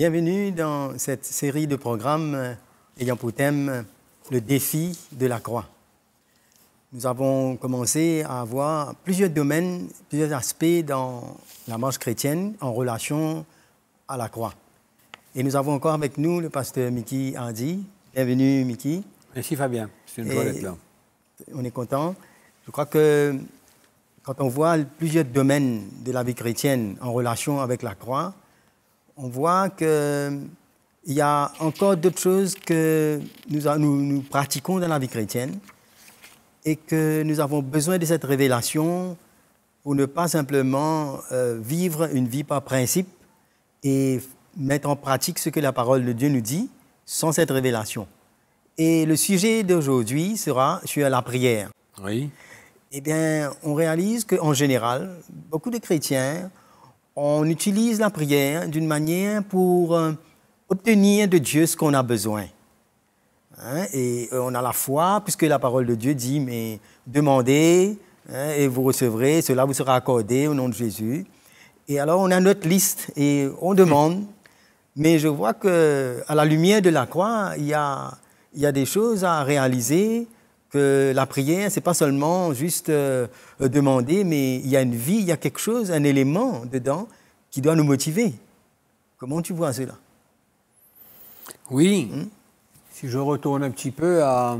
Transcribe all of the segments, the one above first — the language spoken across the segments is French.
Bienvenue dans cette série de programmes ayant pour thème le défi de la croix. Nous avons commencé à avoir plusieurs domaines, plusieurs aspects dans la marche chrétienne en relation à la croix. Et nous avons encore avec nous le pasteur Mickey Hardy. Bienvenue Mickey. Merci Fabien, c'est une joie d'être là. On est content. Je crois que quand on voit plusieurs domaines de la vie chrétienne en relation avec la croix, on voit qu'il y a encore d'autres choses que nous pratiquons dans la vie chrétienne et que nous avons besoin de cette révélation pour ne pas simplement vivre une vie par principe et mettre en pratique ce que la parole de Dieu nous dit sans cette révélation. Et le sujet d'aujourd'hui sera sur la prière. Oui. Eh bien, on réalise qu'en général, beaucoup de chrétiens, on utilise la prière d'une manière pour obtenir de Dieu ce qu'on a besoin. Et on a la foi, puisque la parole de Dieu dit, mais demandez et vous recevrez, cela vous sera accordé au nom de Jésus. Et alors, on a notre liste et on demande, mais je vois qu'à la lumière de la croix, il y a des choses à réaliser, que la prière, ce n'est pas seulement juste demander, mais il y a une vie, il y a quelque chose, un élément dedans qui doit nous motiver. Comment tu vois cela? Oui, si je retourne un petit peu à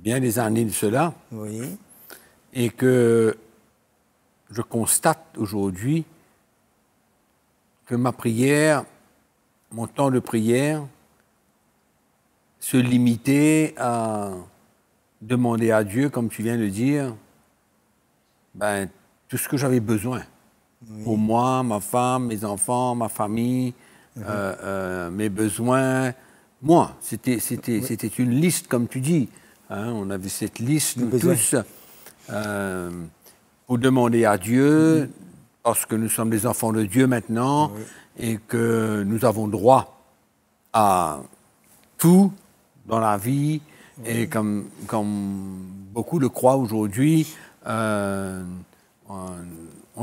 bien des années de cela, Oui. et que je constate aujourd'hui que ma prière, mon temps de prière, se limiter à demander à Dieu, comme tu viens de dire, tout ce que j'avais besoin. Oui. Pour moi, ma femme, mes enfants, ma famille, mes besoins. Moi, c'était une liste, comme tu dis. On avait cette liste, nous tous, pour demander à Dieu, parce que nous sommes des enfants de Dieu maintenant, et que nous avons droit à tout dans la vie, et comme beaucoup le croient aujourd'hui, on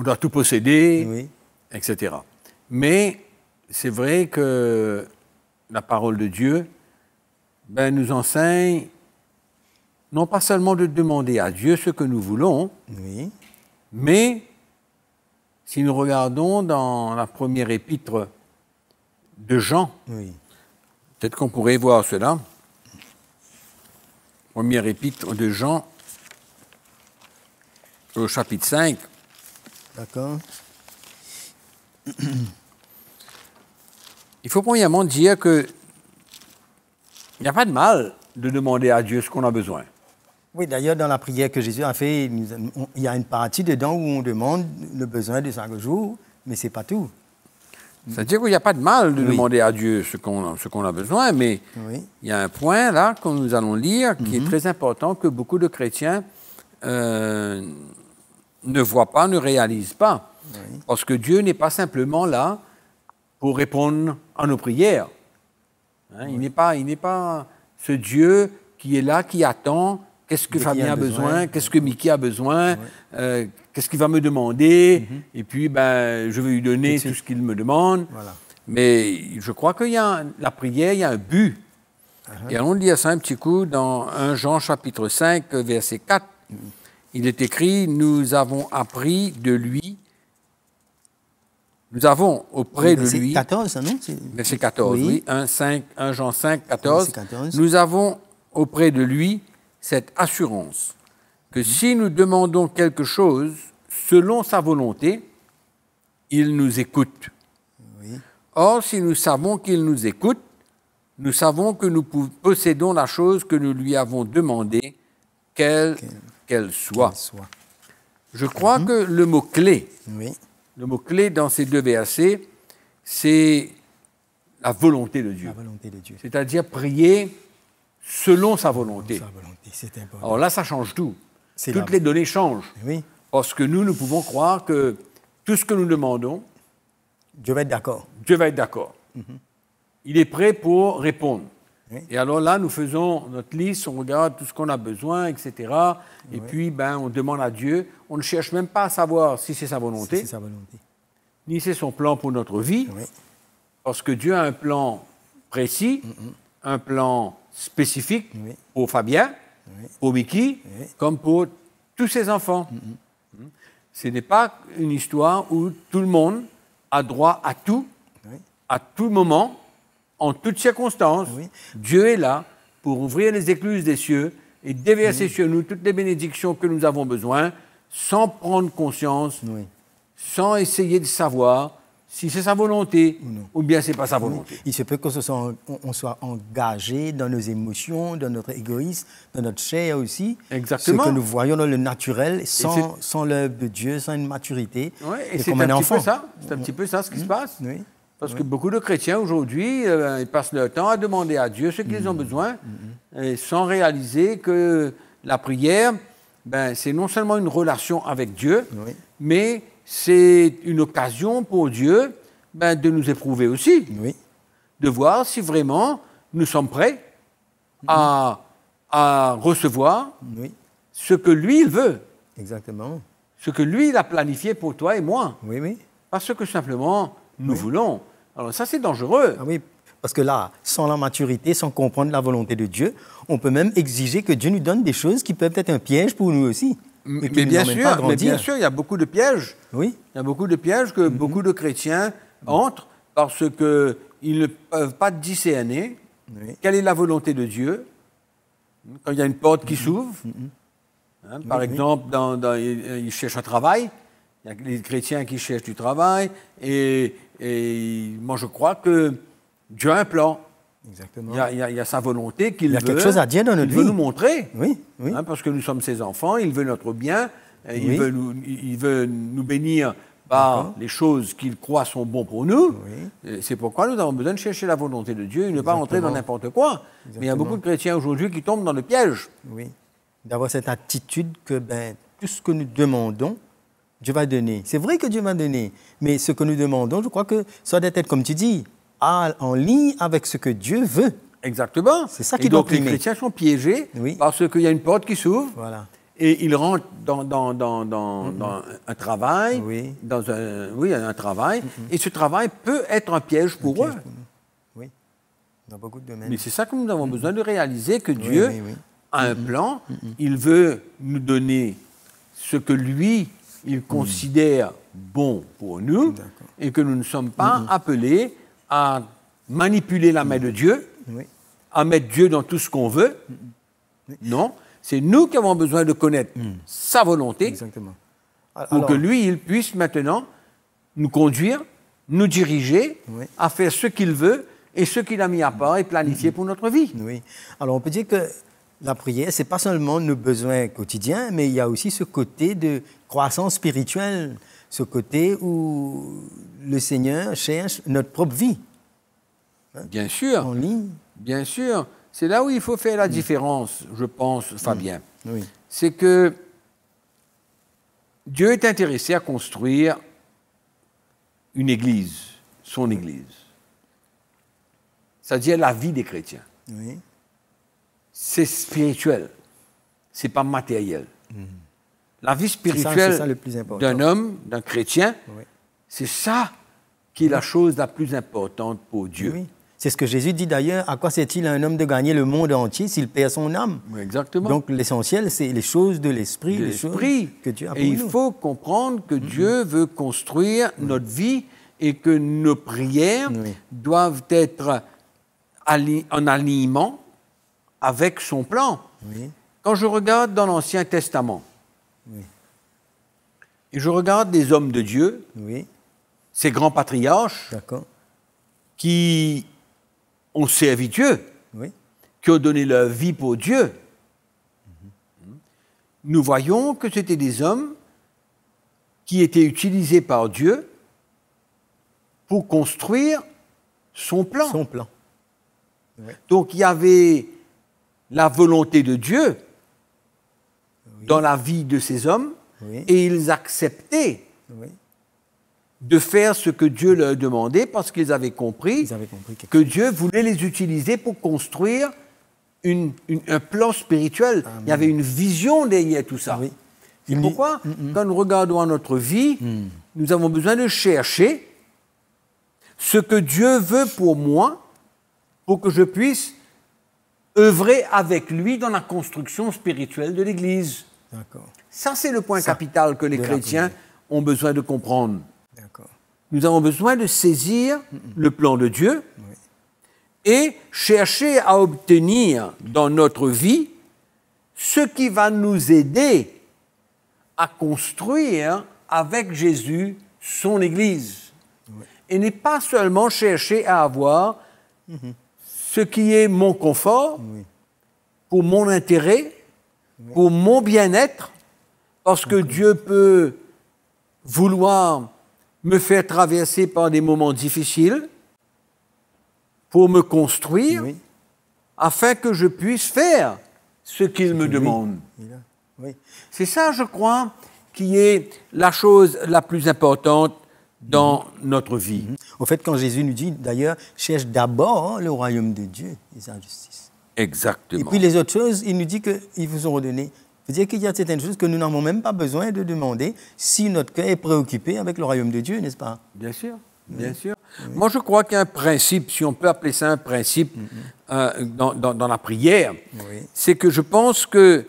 doit tout posséder, etc. Mais c'est vrai que la parole de Dieu nous enseigne non pas seulement de demander à Dieu ce que nous voulons, mais si nous regardons dans la première épître de Jean, peut-être qu'on pourrait voir cela. Première épître de Jean, au chapitre 5. D'accord. Il faut premièrement dire qu'il n'y a pas de mal de demander à Dieu ce qu'on a besoin. Oui, d'ailleurs, dans la prière que Jésus a fait, il y a une partie dedans où on demande le besoin de chaque jour, mais ce n'est pas tout. C'est-à-dire qu'il n'y a pas de mal de demander à Dieu ce qu'on a besoin, mais il y a un point là que nous allons lire qui est très important, que beaucoup de chrétiens ne voient pas, ne réalisent pas. Parce que Dieu n'est pas simplement là pour répondre à nos prières. Il n'est pas ce Dieu qui est là, qui attend. Qu'est-ce que Fabien a besoin? Qu'est-ce que Mickey a besoin? Qu'est-ce qu'il va me demander? Et puis, je vais lui donner tout ce qu'il me demande. Voilà. Mais je crois qu'il y a la prière, il y a un but. Et allons lire ça un petit coup dans 1 Jean chapitre 5, verset 4. Il est écrit, nous avons appris de lui, nous avons auprès de lui... Verset 14, non? Verset 14, oui. 1 Jean 5, 14. Nous avons auprès de lui cette assurance que si nous demandons quelque chose selon sa volonté, il nous écoute. Or, si nous savons qu'il nous écoute, nous savons que nous possédons la chose que nous lui avons demandée, qu'elle soit. Je crois que le mot-clé, dans ces deux versets, c'est la volonté de Dieu. C'est-à-dire prier selon sa volonté. Alors là, ça change tout. Toutes les données changent. Parce que nous pouvons croire que tout ce que nous demandons, Dieu va être d'accord. Dieu va être d'accord. Il est prêt pour répondre. Et alors là, nous faisons notre liste, on regarde tout ce qu'on a besoin, etc. Et puis, on demande à Dieu. On ne cherche même pas à savoir si c'est sa volonté. ni c'est son plan pour notre vie, Oui. parce que Dieu a un plan précis, un plan spécifique Oui. pour Fabien, pour Mickey, Oui. comme pour tous ses enfants. Ce n'est pas une histoire où tout le monde a droit à tout, Oui. à tout moment, en toutes circonstances. Oui. Dieu est là pour ouvrir les écluses des cieux et déverser sur nous toutes les bénédictions que nous avons besoin, sans prendre conscience, Oui. sans essayer de savoir si c'est sa volonté ou bien c'est pas sa volonté. Il se peut qu'on soit engagé dans nos émotions, dans notre égoïsme, dans notre chair aussi. Exactement. Ce que nous voyons dans le naturel, sans l'œuvre de Dieu, sans une maturité. Ouais, et c'est comme un enfant. C'est un petit peu ça ce qui se passe. Oui. Parce que beaucoup de chrétiens aujourd'hui, ils passent leur temps à demander à Dieu ce qu'ils ont besoin, et sans réaliser que la prière, c'est non seulement une relation avec Dieu, Oui. mais c'est une occasion pour Dieu de nous éprouver aussi, Oui. de voir si vraiment nous sommes prêts à recevoir Oui. ce que lui, il veut, Exactement. ce que lui, il a planifié pour toi et moi. Oui, oui. Pas ce que simplement nous voulons. Alors ça, c'est dangereux. Ah oui, parce que là, sans la maturité, sans comprendre la volonté de Dieu, on peut même exiger que Dieu nous donne des choses qui peuvent être un piège pour nous aussi. Mais bien sûr, il y a beaucoup de pièges. Oui. Il y a beaucoup de pièges que beaucoup de chrétiens entrent parce qu'ils ne peuvent pas discerner quelle est la volonté de Dieu. Quand il y a une porte qui s'ouvre, par exemple, ils cherchent un travail, il y a les chrétiens qui cherchent du travail, et moi je crois que Dieu a un plan. Exactement. Il y a sa volonté qu'il veut. Il y a quelque chose à dire dans notre Il veut vie. nous montrer. Oui, oui. Parce que nous sommes ses enfants, il veut notre bien, il Oui. veut nous bénir par les choses qu'il croit sont bons pour nous. Oui. Et c'est pourquoi nous avons besoin de chercher la volonté de Dieu et ne pas entrer dans n'importe quoi. Mais il y a beaucoup de chrétiens aujourd'hui qui tombent dans le piège. Oui. D'avoir cette attitude que tout ce que nous demandons, Dieu va donner. C'est vrai que Dieu va donner, mais ce que nous demandons, je crois que ça doit être, comme tu dis, en ligne avec ce que Dieu veut. Exactement. C'est ça qui et doit donc les primer. chrétiens sont piégés parce qu'il y a une porte qui s'ouvre. Voilà. Et ils rentrent dans un travail, un travail, et ce travail peut être un piège pour eux. Oui, dans beaucoup de domaines. Mais c'est ça que nous avons besoin de réaliser, que Dieu a un plan, il veut nous donner ce que lui, il considère bon pour nous, et que nous ne sommes pas appelés à manipuler la main de Dieu, à mettre Dieu dans tout ce qu'on veut. Non. C'est nous qui avons besoin de connaître sa volonté. Exactement. Pour que lui, il puisse maintenant nous conduire, nous diriger à faire ce qu'il veut et ce qu'il a mis à part et planifié pour notre vie. Oui. Alors, on peut dire que la prière, ce n'est pas seulement nos besoins quotidiens, mais il y a aussi ce côté de croissance spirituelle, ce côté où le Seigneur cherche notre propre vie. Bien sûr. En ligne. Bien sûr. C'est là où il faut faire la différence, je pense, Fabien. Oui. C'est que Dieu est intéressé à construire une église, son église. C'est-à-dire la vie des chrétiens. Oui. C'est spirituel, c'est pas matériel. La vie spirituelle d'un homme, d'un chrétien, c'est ça qui est la chose la plus importante pour Dieu. Oui. C'est ce que Jésus dit d'ailleurs, à quoi sert-il à un homme de gagner le monde entier s'il perd son âme? Exactement. Donc l'essentiel, c'est les choses de l'esprit, les choses que Dieu a pour nous. Et il faut comprendre que Dieu veut construire notre vie et que nos prières doivent être en alignement avec son plan. Oui. Quand je regarde dans l'Ancien Testament, et je regarde des hommes de Dieu, ces grands patriarches, qui ont servi Dieu, qui ont donné leur vie pour Dieu, nous voyons que c'était des hommes qui étaient utilisés par Dieu pour construire son plan. Son plan. Donc il y avait la volonté de Dieu dans la vie de ces hommes et ils acceptaient de faire ce que Dieu leur demandait parce qu'ils avaient compris que Dieu voulait les utiliser pour construire un plan spirituel. Amen. Il y avait une vision derrière tout ça. C'est pourquoi, quand nous regardons notre vie, nous avons besoin de chercher ce que Dieu veut pour moi, pour que je puisse œuvrer avec lui dans la construction spirituelle de l'Église. D'accord. Ça, c'est le point capital que les chrétiens ont besoin de comprendre. D'accord. Nous avons besoin de saisir le plan de Dieu et chercher à obtenir dans notre vie ce qui va nous aider à construire avec Jésus son Église. Et n'est pas seulement chercher à avoir ce qui est mon confort, pour mon intérêt, pour mon bien-être, parce que Dieu peut vouloir me faire traverser par des moments difficiles pour me construire, afin que je puisse faire ce qu'il me demande. C'est ça, je crois, qui est la chose la plus importante dans notre vie. Au fait, quand Jésus nous dit, d'ailleurs, cherche d'abord le royaume de Dieu et sa justice. Exactement. Et puis les autres choses, il nous dit qu'ils vous ont redonné. C'est-à-dire qu'il y a certaines choses que nous n'avons même pas besoin de demander si notre cœur est préoccupé avec le royaume de Dieu, n'est-ce pas? Bien sûr, bien sûr. Moi, je crois qu'il y a un principe, si on peut appeler ça un principe dans la prière, c'est que je pense que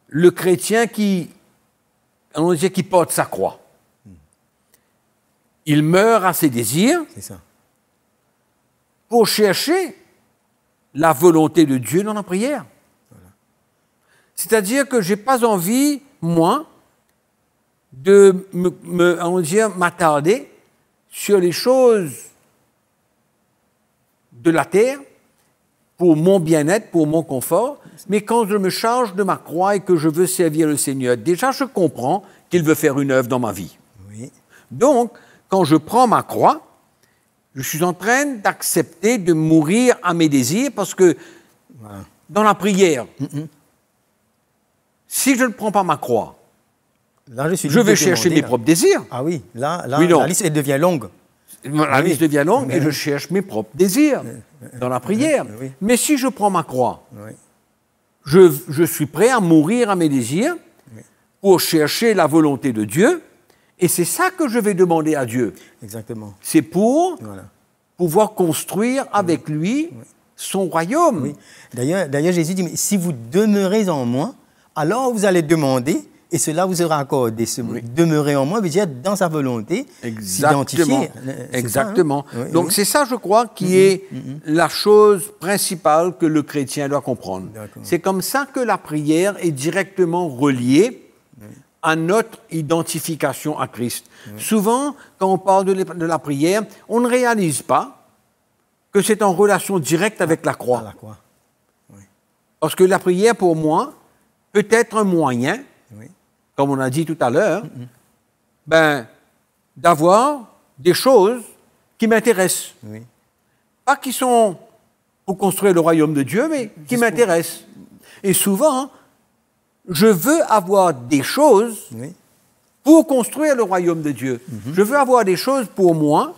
le chrétien qui porte sa croix, il meurt à ses désirs pour chercher la volonté de Dieu dans la prière. C'est-à-dire que je n'ai pas envie, moi, de m'attarder sur les choses de la terre pour mon bien-être, pour mon confort, mais quand je me charge de ma croix et que je veux servir le Seigneur, déjà je comprends qu'il veut faire une œuvre dans ma vie. Donc, quand je prends ma croix, je suis en train d'accepter de mourir à mes désirs parce que dans la prière, si je ne prends pas ma croix, là, je vais chercher mes propres désirs. Ah oui, là la liste devient longue. La liste devient longue et je cherche mes propres désirs dans la prière. Mais si je prends ma croix, je suis prêt à mourir à mes désirs pour chercher la volonté de Dieu. Et c'est ça que je vais demander à Dieu. Exactement. C'est pour pouvoir construire avec lui son royaume. Oui. D'ailleurs, Jésus dit, mais si vous demeurez en moi, alors vous allez demander, et cela vous sera accordé. Demeurer en moi veut dire dans sa volonté, s'identifier. Exactement. Donc c'est ça, je crois, qui est la chose principale que le chrétien doit comprendre. C'est comme ça que la prière est directement reliée à notre identification à Christ. Souvent, quand on parle de la prière, on ne réalise pas que c'est en relation directe avec la croix. Parce que la prière, pour moi, peut être un moyen, comme on a dit tout à l'heure, d'avoir des choses qui m'intéressent. Pas qui sont pour construire le royaume de Dieu, mais qui m'intéressent. Et souvent, je veux avoir des choses pour construire le royaume de Dieu. Je veux avoir des choses pour moi,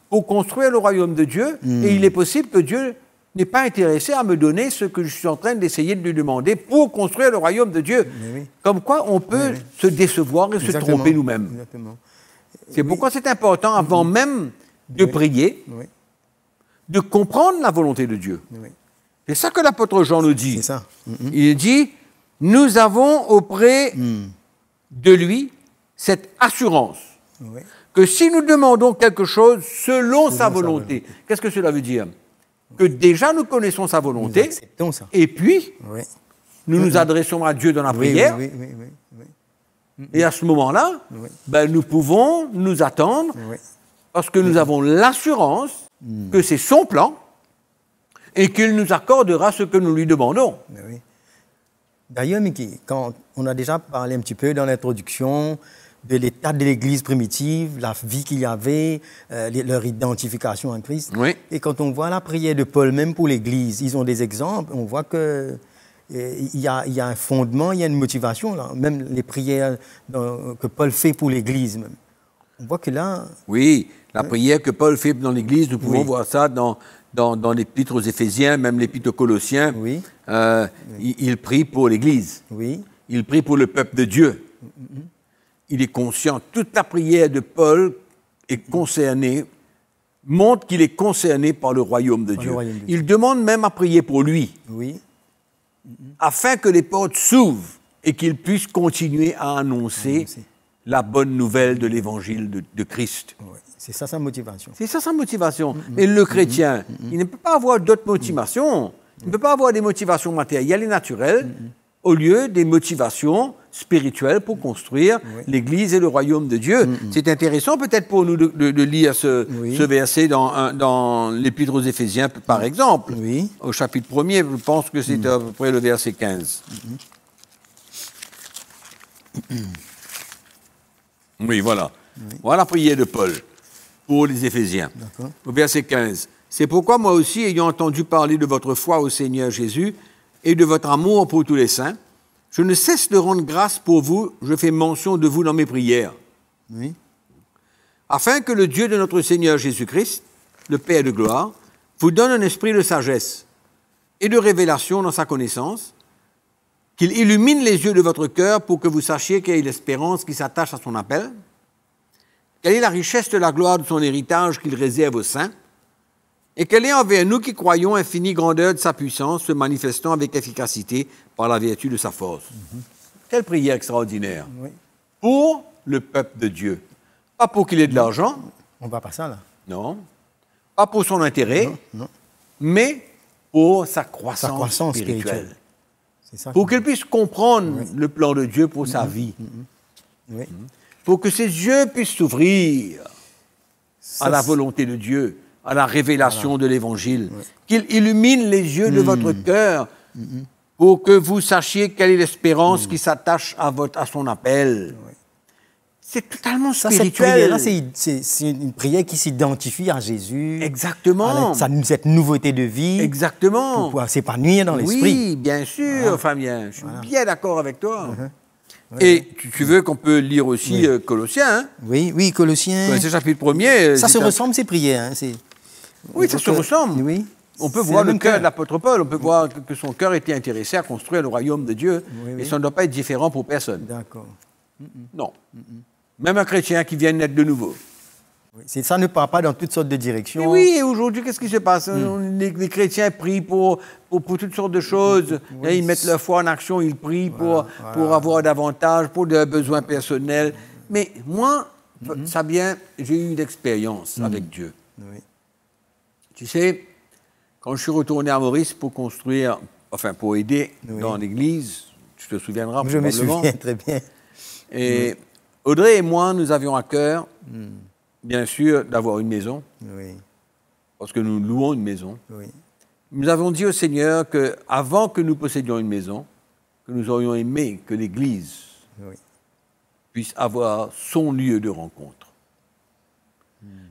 pour construire le royaume de Dieu, et il est possible que Dieu n'est pas intéressé à me donner ce que je suis en train d'essayer de lui demander pour construire le royaume de Dieu. Comme quoi, on peut se décevoir et se tromper nous-mêmes. C'est pourquoi c'est important, avant même de prier, de comprendre la volonté de Dieu. C'est ça que l'apôtre Jean nous dit. Il dit, nous avons auprès de lui cette assurance que si nous demandons quelque chose selon sa volonté, qu'est-ce que cela veut dire? Que déjà nous connaissons sa volonté, et puis nous nous adressons à Dieu dans la prière, et à ce moment-là, nous pouvons nous attendre, parce que nous avons l'assurance que c'est son plan, et qu'il nous accordera ce que nous lui demandons. D'ailleurs, Mickey, quand on a déjà parlé un petit peu dans l'introduction de l'état de l'Église primitive, la vie qu'il y avait, leur identification en Christ. Et quand on voit la prière de Paul, même pour l'Église, ils ont des exemples, on voit qu'il y a un fondement, il y a une motivation, là. Même les prières que Paul fait pour l'Église. Même. On voit que là... Oui, la prière que Paul fait dans l'Église, nous pouvons voir ça dans l'Épître aux Éphésiens, même l'Épître aux Colossiens. Il prie pour l'Église. Il prie pour le peuple de Dieu. il est conscient. Toute la prière de Paul est concernée, montre qu'il est concerné par le royaume de Dieu. Il demande même à prier pour lui, afin que les portes s'ouvrent et qu'il puisse continuer à annoncer la bonne nouvelle de l'évangile de Christ. Oui. C'est ça sa motivation. C'est ça sa motivation. Mais le chrétien, il ne peut pas avoir d'autres motivations. Il ne peut pas avoir des motivations matérielles et naturelles au lieu des motivations spirituelles pour construire l'Église et le royaume de Dieu. C'est intéressant peut-être pour nous de lire ce verset dans l'Épître aux Éphésiens, par exemple, au chapitre 1er. Je pense que c'est à peu près le verset 15. Oui, voilà. Voilà la prière de Paul pour les Éphésiens. Au verset 15. C'est pourquoi moi aussi, ayant entendu parler de votre foi au Seigneur Jésus et de votre amour pour tous les saints, je ne cesse de rendre grâce pour vous, je fais mention de vous dans mes prières. Afin que le Dieu de notre Seigneur Jésus-Christ, le Père de gloire, vous donne un esprit de sagesse et de révélation dans sa connaissance, qu'il illumine les yeux de votre cœur pour que vous sachiez quelle est l'espérance qui s'attache à son appel, quelle est la richesse de la gloire de son héritage qu'il réserve aux saints, et quelle est envers nous qui croyons infinie grandeur de sa puissance, se manifestant avec efficacité par la vertu de sa force. Quelle prière extraordinaire. Pour le peuple de Dieu. Pas pour qu'il ait de l'argent. On ne va pas ça, là. Non. Pas pour son intérêt. Non. Mais pour sa croissance spirituelle. C'est ça, pour qu'il puisse comprendre le plan de Dieu pour sa vie. Pour que ses yeux puissent s'ouvrir à la volonté de Dieu, à la révélation de l'Évangile. Qu'il illumine les yeux de votre cœur pour que vous sachiez quelle est l'espérance qui s'attache à son appel. C'est totalement spirituel. C'est une prière qui s'identifie à Jésus. Exactement. Cette nouveauté de vie. Exactement. Pour pouvoir s'épanouir dans l'esprit. Oui, bien sûr, Fabien. Je suis bien d'accord avec toi. Et tu veux qu'on peut lire aussi Colossiens, hein? Oui, Colossiens. Colossiens chapitre 1er. Ça se ressemble, ces prières. Hein? Oui, ça se ressemble. Oui. On peut voir le cœur de l'apôtre Paul, on peut voir que son cœur était intéressé à construire le royaume de Dieu, et ça ne doit pas être différent pour personne. D'accord. Non. Même un chrétien qui vient naître de nouveau. Ça ne part pas dans toutes sortes de directions. Mais oui, et aujourd'hui, qu'est-ce qui se passe? Les chrétiens prient pour toutes sortes de choses. Ils mettent leur foi en action, ils prient pour avoir davantage, pour des besoins personnels. Mais moi, ça vient, j'ai eu une expérience avec Dieu. Tu sais, quand je suis retourné à Maurice pour construire, pour aider dans l'église, tu te souviendras probablement. Je me souviens très bien. Et Audrey et moi, nous avions à cœur, bien sûr, d'avoir une maison. Parce que nous louons une maison. Nous avons dit au Seigneur qu'avant que nous possédions une maison, que nous aurions aimé que l'église puisse avoir son lieu de rencontre.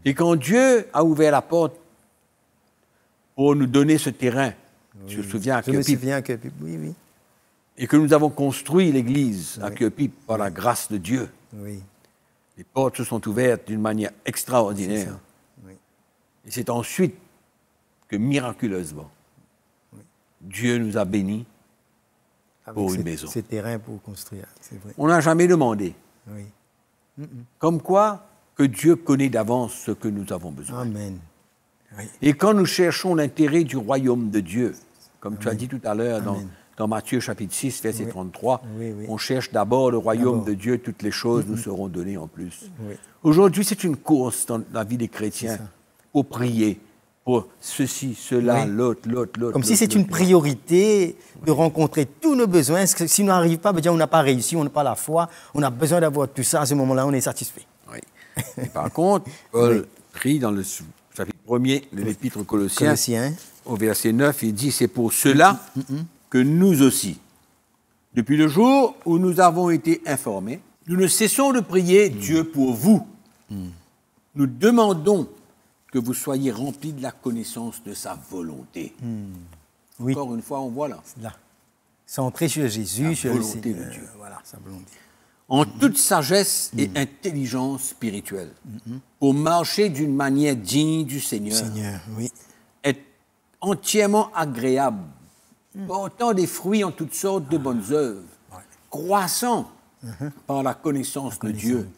Et quand Dieu a ouvert la porte pour nous donner ce terrain, tu te souviens, à Kyopi. Je me souviens à Kyopi, oui. Et que nous avons construit l'église à Kyopi par la grâce de Dieu. Les portes se sont ouvertes d'une manière extraordinaire. Et c'est ensuite que, miraculeusement, Dieu nous a bénis pour une maison. Ce terrain pour construire, c'est vrai. On n'a jamais demandé. Comme quoi, que Dieu connaît d'avance ce que nous avons besoin. Amen. Et quand nous cherchons l'intérêt du royaume de Dieu, comme tu as dit tout à l'heure dans Matthieu chapitre 6, verset 33, on cherche d'abord le royaume de Dieu, toutes les choses nous seront données en plus. Aujourd'hui, c'est une course dans la vie des chrétiens pour prier, pour ceci, cela, l'autre. Comme si c'est une priorité de rencontrer tous nos besoins. Si on n'arrive pas, on n'a pas réussi, on n'a pas la foi, on a besoin d'avoir tout ça. À ce moment-là, on est satisfait. Et par contre, Paul prie dans le chapitre 1er de l'Épître Colossiens, au verset 9, il dit « C'est pour cela que nous aussi, depuis le jour où nous avons été informés, nous ne cessons de prier Dieu pour vous. Nous demandons que vous soyez remplis de la connaissance de sa volonté. » Encore une fois, on voit là. Centré sur Jésus, sur la volonté de Dieu. Voilà, sa volonté. En toute sagesse et intelligence spirituelle, pour marcher d'une manière digne du Seigneur, être entièrement agréable, portant des fruits en toutes sortes de bonnes œuvres, croissant par la connaissance de Dieu,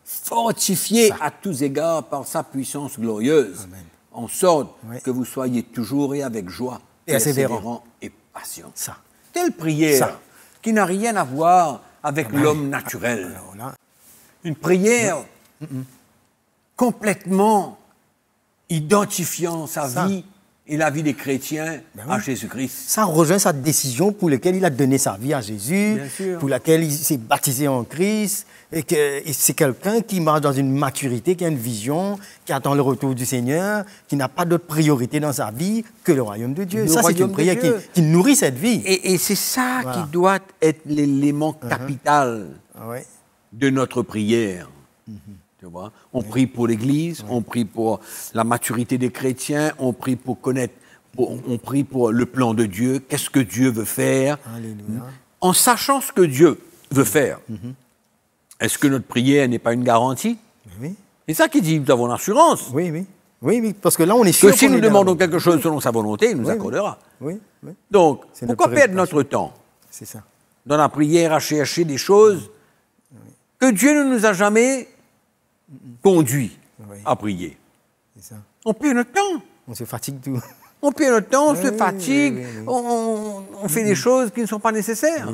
fortifiés à tous égards par sa puissance glorieuse, Amen. en sorte que vous soyez toujours et avec joie, persévérants et patients. Ça. Quelle prière Ça. qui n'a rien à voir avec l'homme naturel. Alors là, Une prière complètement identifiant sa Ça. vie et la vie des chrétiens oui. à Jésus-Christ. ça rejoint sa décision pour laquelle il a donné sa vie à Jésus, Bien sûr. pour laquelle il s'est baptisé en Christ, et c'est quelqu'un qui marche dans une maturité, qui a une vision, qui attend le retour du Seigneur, qui n'a pas d'autre priorité dans sa vie que le royaume de Dieu. Le Ça, c'est royaume une de prière Dieu. qui nourrit cette vie. Et c'est ça Voilà. qui doit être l'élément capital Ah ouais. de notre prière. Tu vois? On prie pour l'Église, on prie pour la maturité des chrétiens, on prie pour connaître, on prie pour le plan de Dieu, qu'est-ce que Dieu veut faire. Alléluia. En sachant ce que Dieu veut faire, est-ce que notre prière n'est pas une garantie? Oui, C'est ça qui dit, nous avons l'assurance oui, oui. Oui, oui, parce que là, on est sûr que si qu'on nous est dans- demandons quelque chose selon sa volonté, il nous Oui, oui. accordera. Oui, oui, Donc, C'est notre pourquoi perdre préoccupation. notre temps c'est ça. dans la prière à chercher des choses que Dieu ne nous a jamais conduits Oui. à prier? C'est ça. On perd notre temps. On se fatigue tout. On perd notre temps, on Oui, se oui, fatigue, oui, oui, oui. on fait des choses qui ne sont pas nécessaires.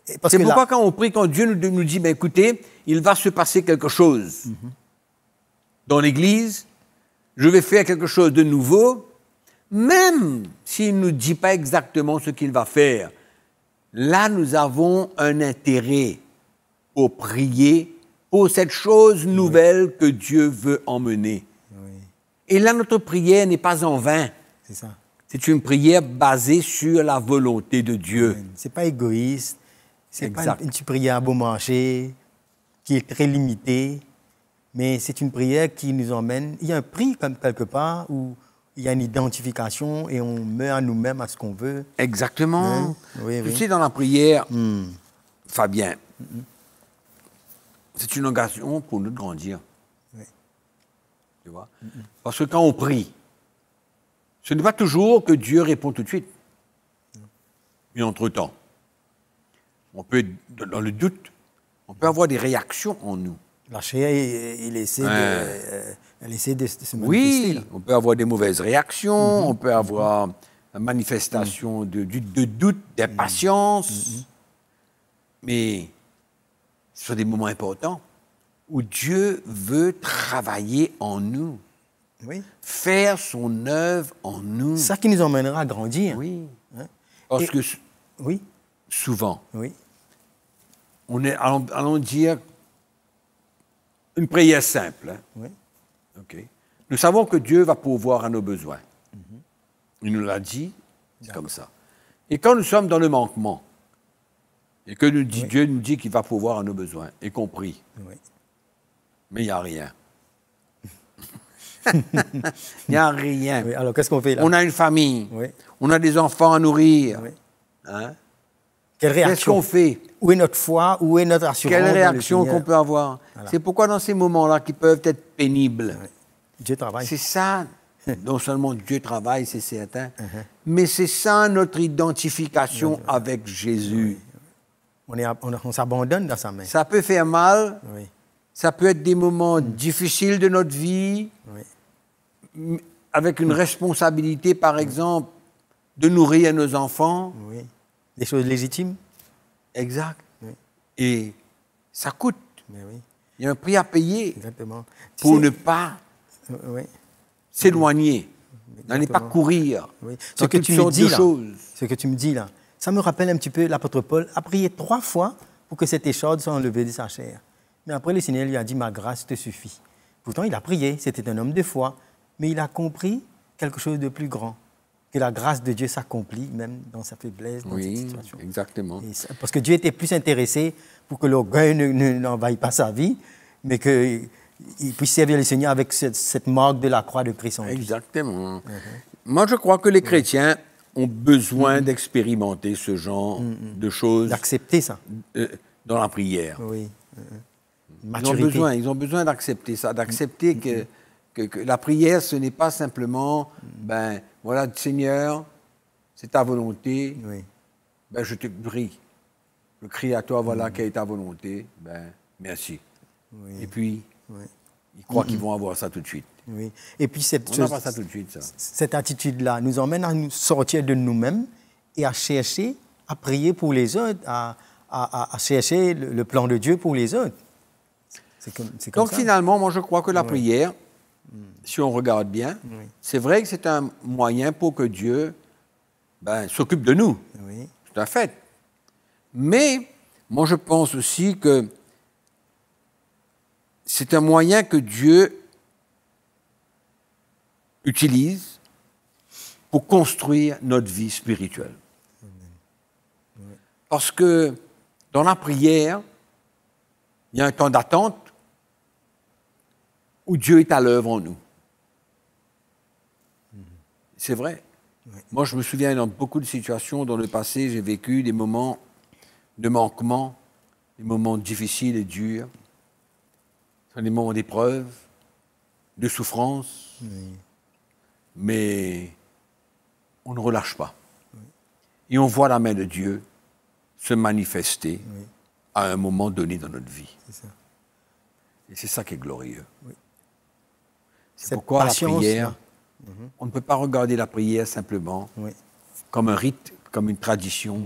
Et parce C'est que pourquoi là, quand on prie, quand Dieu nous dit, ben, écoutez, il va se passer quelque chose dans l'Église, je vais faire quelque chose de nouveau, même s'il ne nous dit pas exactement ce qu'il va faire, là nous avons un intérêt pour prier pour cette chose nouvelle que Dieu veut emmener. oui, Et là, notre prière n'est pas en vain. c'est ça. C'est une prière basée sur la volonté de Dieu. C'est pas égoïste. C'est pas Exact. une petite prière à beau marché qui est très limitée, mais c'est une prière qui nous emmène. Il y a un prix comme quelque part où il y a une identification et on met à nous-mêmes à ce qu'on veut. Exactement. Oui, Tu oui. sais, dans la prière, Fabien, c'est une occasion pour nous de grandir. Oui. Tu vois? Parce que quand on prie, ce n'est pas toujours que Dieu répond tout de suite. Mais entre-temps, on peut être dans le doute, on peut avoir des réactions en nous. La chair, il essaie elle essaie de se manifester. Oui, là. on peut avoir des mauvaises réactions, on peut avoir une manifestation de doute, d'impatience. Mais ce sont des moments importants où Dieu veut travailler en nous, Oui. faire son œuvre en nous. Ça qui nous emmènera à grandir. Oui. Hein? Parce Et- que Oui, souvent, oui, on est, allons dire, une prière simple. Hein? oui. OK. Nous savons que Dieu va pourvoir à nos besoins. Il nous l'a dit, c'est comme ça. Et quand nous sommes dans le manquement, et que Dieu nous dit qu'il va pourvoir à nos besoins, et qu'on prie, Oui. mais il n'y a rien. Il n'y a rien. Oui, alors qu'est-ce qu'on fait là? On a une famille, Oui. on a des enfants à nourrir. Oui. Hein? Quelle Qu'est-ce réaction? qu'on fait? Où est notre foi? Où est notre assurance? Quelle dans le réaction Seigneur? qu'on peut avoir? Voilà. C'est pourquoi dans ces moments-là qui peuvent être pénibles, Dieu travaille. c'est ça, non seulement Dieu travaille, c'est certain, mais c'est ça notre identification avec Jésus. On s'abandonne dans sa main. Ça peut faire mal, Oui, ça peut être des moments difficiles de notre vie, oui, avec une responsabilité, par exemple, de nourrir nos enfants. oui. Des choses légitimes? Exact. Oui. Et ça coûte. Mais oui, Il y a un prix à payer exactement. Tu pour sais- ne pas Oui, s'éloigner, n'allez pas Exactement. courir oui. dans toutes sortes de choses. Ce que tu me dis là, ça me rappelle un petit peu l'apôtre Paul a prié 3 fois pour que cette écharde soit enlevée de sa chair. Mais après, le Seigneur lui a dit, ma grâce te suffit. Pourtant, il a prié, c'était un homme de foi, mais il a compris quelque chose de plus grand, que la grâce de Dieu s'accomplit même dans sa faiblesse, dans cette Oui, situation. exactement. Parce que Dieu était plus intéressé pour que l'orgueil n'envahisse pas sa vie, mais qu'il puisse servir le Seigneur avec cette marque de la croix de Christ en lui. Exactement. Moi, je crois que les chrétiens ont besoin d'expérimenter ce genre de choses D'accepter ça. dans la prière. Oui. Ils ont besoin d'accepter ça, d'accepter que la prière, ce n'est pas simplement, ben voilà, Seigneur, c'est ta volonté, Oui. ben je te prie. je crie à toi, voilà, quelle est ta volonté, ben, merci. Oui. Et puis, Oui. ils croient qu'ils vont avoir ça tout de suite. Oui. Et puis On n'a pas ça tout de suite, ça. cette attitude-là nous emmène à nous sortir de nous-mêmes et à chercher, à prier pour les autres, à chercher le plan de Dieu pour les autres. C'est comme Donc ça. finalement, moi je crois que la prière, si on regarde bien, c'est vrai que c'est un moyen pour que Dieu s'occupe de nous. Oui. Tout à fait. Mais moi je pense aussi que c'est un moyen que Dieu utilise pour construire notre vie spirituelle. Parce que dans la prière, il y a un temps d'attente où Dieu est à l'œuvre en nous. C'est vrai. Oui. Moi, je me souviens dans beaucoup de situations dans le passé, j'ai vécu des moments de manquement, des moments difficiles et durs, des moments d'épreuve, de souffrance, mais on ne relâche pas. Et on voit la main de Dieu se manifester à un moment donné dans notre vie. C'est ça. Et c'est ça qui est glorieux. Oui. C'est Cette pourquoi la patience, prière, là. on ne peut pas regarder la prière simplement comme un rite, comme une tradition,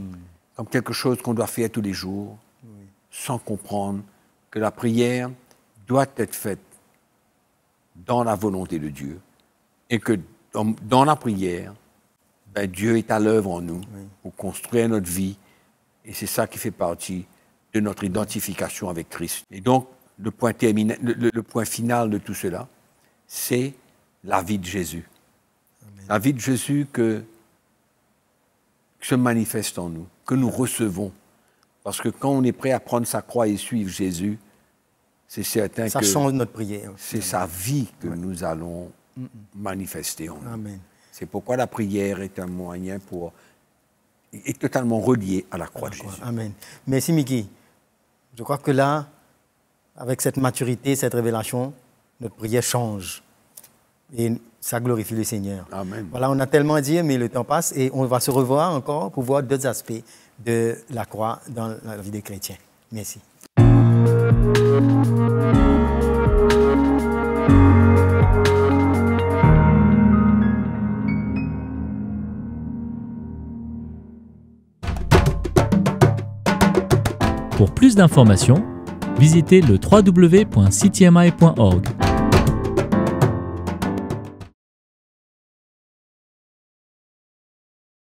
comme quelque chose qu'on doit faire tous les jours, sans comprendre que la prière doit être faite dans la volonté de Dieu et que dans la prière, Dieu est à l'œuvre en nous pour construire notre vie et c'est ça qui fait partie de notre identification avec Christ. Et donc, le point final de tout cela, c'est la vie de Jésus. Amen. La vie de Jésus qui se manifeste en nous, que nous recevons. Parce que quand on est prêt à prendre sa croix et suivre Jésus, c'est certain que ça change notre prière. C'est sa vie que nous allons manifester en nous. Amen. C'est pourquoi la prière est un moyen est totalement relié à la croix de Jésus. Amen. Merci Mickey. Je crois que là, avec cette maturité, cette révélation, notre prière change. Et ça glorifie le Seigneur. Amen. Voilà, on a tellement à dire, mais le temps passe et on va se revoir encore pour voir d'autres aspects de la croix dans la vie des chrétiens. Merci. Pour plus d'informations, visitez le www.ctmi.org.